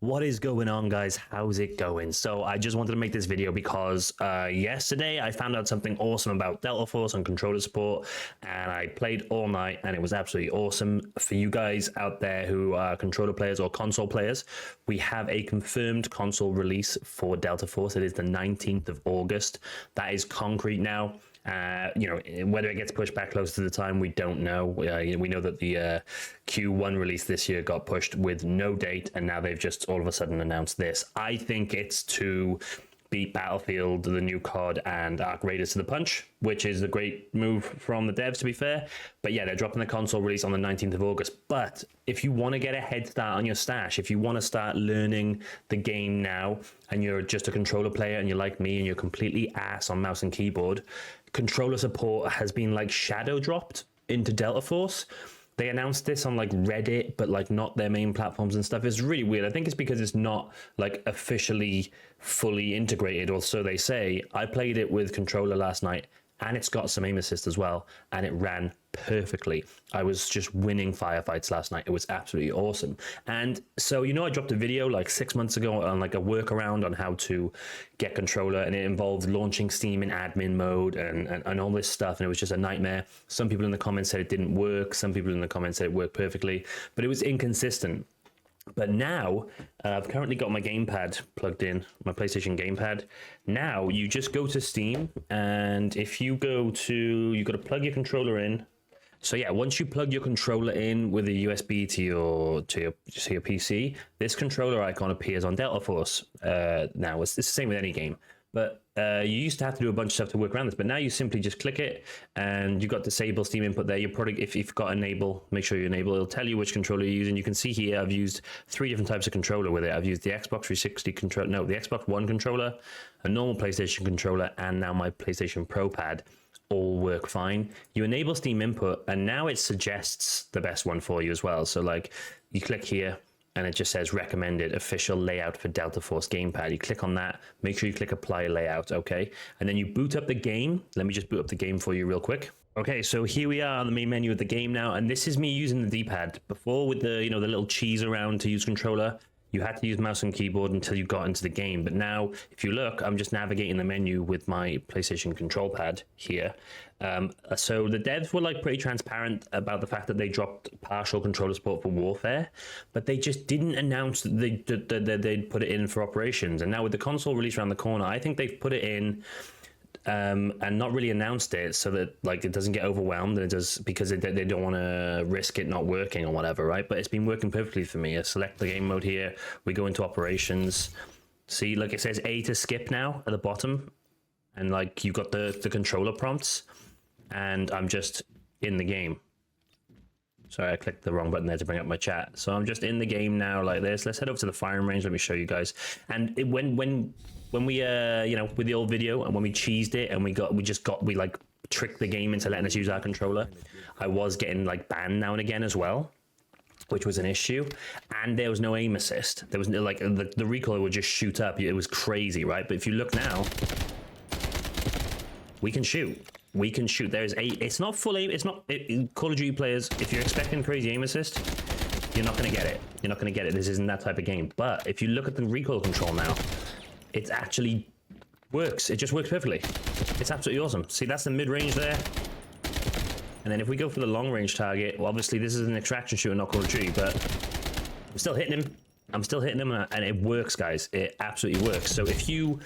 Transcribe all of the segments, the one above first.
What is going on, guys? How's it going? So I just wanted to make this video because yesterday I found out something awesome about Delta Force and controller support, and I played all night and it was absolutely awesome. For you guys out there who are controller players or console players, we have a confirmed console release for Delta Force. It is the 19th of August. That is concrete now. Whether it gets pushed back close to the time, we don't know. We know that the Q1 release this year got pushed with no date, and now they've just all of a sudden announced this. I think it's to beat Battlefield, the new COD, and Arc Raiders to the punch, which is a great move from the devs, to be fair. But yeah, they're dropping the console release on the 19th of August. But if you want to get a head start on your stash, if you want to start learning the game now, and you're just a controller player and you're like me and you're completely ass on mouse and keyboard, controller support has been like shadow dropped into Delta Force. They announced this on like Reddit, but like not their main platforms and stuff. It's really weird. I think it's because it's not like officially fully integrated, or so they say. I played it with controller last night, and it's got some aim assist as well, and it ran perfectly. I was just winning firefights last night. It was absolutely awesome. And so, I dropped a video like 6 months ago on like a workaround on how to get controller, and it involved launching Steam in admin mode and all this stuff, and it was just a nightmare. Some people in the comments said it didn't work. Some people in the comments said it worked perfectly, but it was inconsistent. But now, I've currently got my gamepad plugged in, my PlayStation gamepad. Now, you just go to Steam, and if you go to, you've got to plug your controller in. So yeah, once you plug your controller in with a USB to your PC, this controller icon appears on Delta Force. Now, it's the same with any game. But you used to have to do a bunch of stuff to work around this, but now you simply just click it, and you've got disable Steam input there. You probably, if you've got enable, make sure you enable. It'll tell you which controller you're using. You can see here I've used 3 different types of controller with it. I've used the Xbox 360 controller, no, the Xbox One controller, a normal PlayStation controller, and now my PlayStation Pro pad. All work fine. You enable Steam input, and now it suggests the best one for you as well. So like, you click here, and it just says recommended official layout for Delta Force gamepad. You click on that, make sure you click apply layout, okay? And then you boot up the game. Let me just boot up the game for you real quick. Okay, so here we are on the main menu of the game now, and this is me using the D-pad. Before, with the the little cheese around to use controller, you had to use mouse and keyboard until you got into the game. But now, if you look, I'm just navigating the menu with my PlayStation control pad here. So the devs were like pretty transparent about the fact that they dropped partial controller support for Warfare, but they just didn't announce that they'd put it in for Operations. And now with the console release around the corner, I think they've put it in and not really announced it, so that like it doesn't get overwhelmed, and it does, because they don't want to risk it not working or whatever, right? But it's been working perfectly for me. I select the game mode here, we go into Operations. See, like it says A to skip now at the bottom, and like you got the controller prompts, and I'm just in the game. Sorry, I clicked the wrong button there to bring up my chat. So I'm just in the game now like this. Let's head over to the firing range. Let me show you guys. And when we with the old video, and when we cheesed it, and we like tricked the game into letting us use our controller, I was getting like banned now and again as well, which was an issue. And there was no aim assist. There was like the recoil would just shoot up. It was crazy, right? But if you look now, we can shoot. We can shoot. There's it's not full aim. It's not Call of Duty players. If you're expecting crazy aim assist, you're not going to get it. You're not going to get it. This isn't that type of game. But if you look at the recoil control now, it actually works. It just works perfectly. It's absolutely awesome. See, that's the mid-range there. And then if we go for the long-range target, well, obviously this is an extraction shooter, not Call of Duty, but I'm still hitting him. I'm still hitting him, and it works, guys. It absolutely works. So if you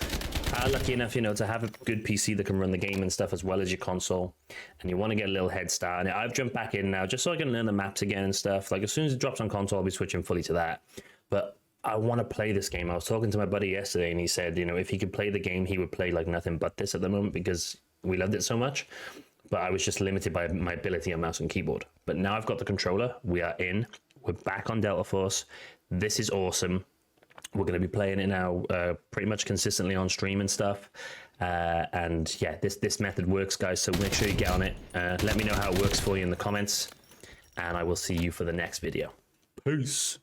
are lucky enough, to have a good PC that can run the game and stuff as well as your console, and you want to get a little head start, and I've jumped back in now just so I can learn the maps again and stuff. Like, as soon as it drops on console, I'll be switching fully to that. But I want to play this game. I was talking to my buddy yesterday, and he said, if he could play the game, he would play like nothing but this at the moment, because we loved it so much. But I was just limited by my ability on mouse and keyboard. But now I've got the controller. We are in. We're back on Delta Force. This is awesome. We're going to be playing it now pretty much consistently on stream and stuff. And yeah, this method works, guys. So make sure you get on it. Let me know how it works for you in the comments. And I will see you for the next video. Peace.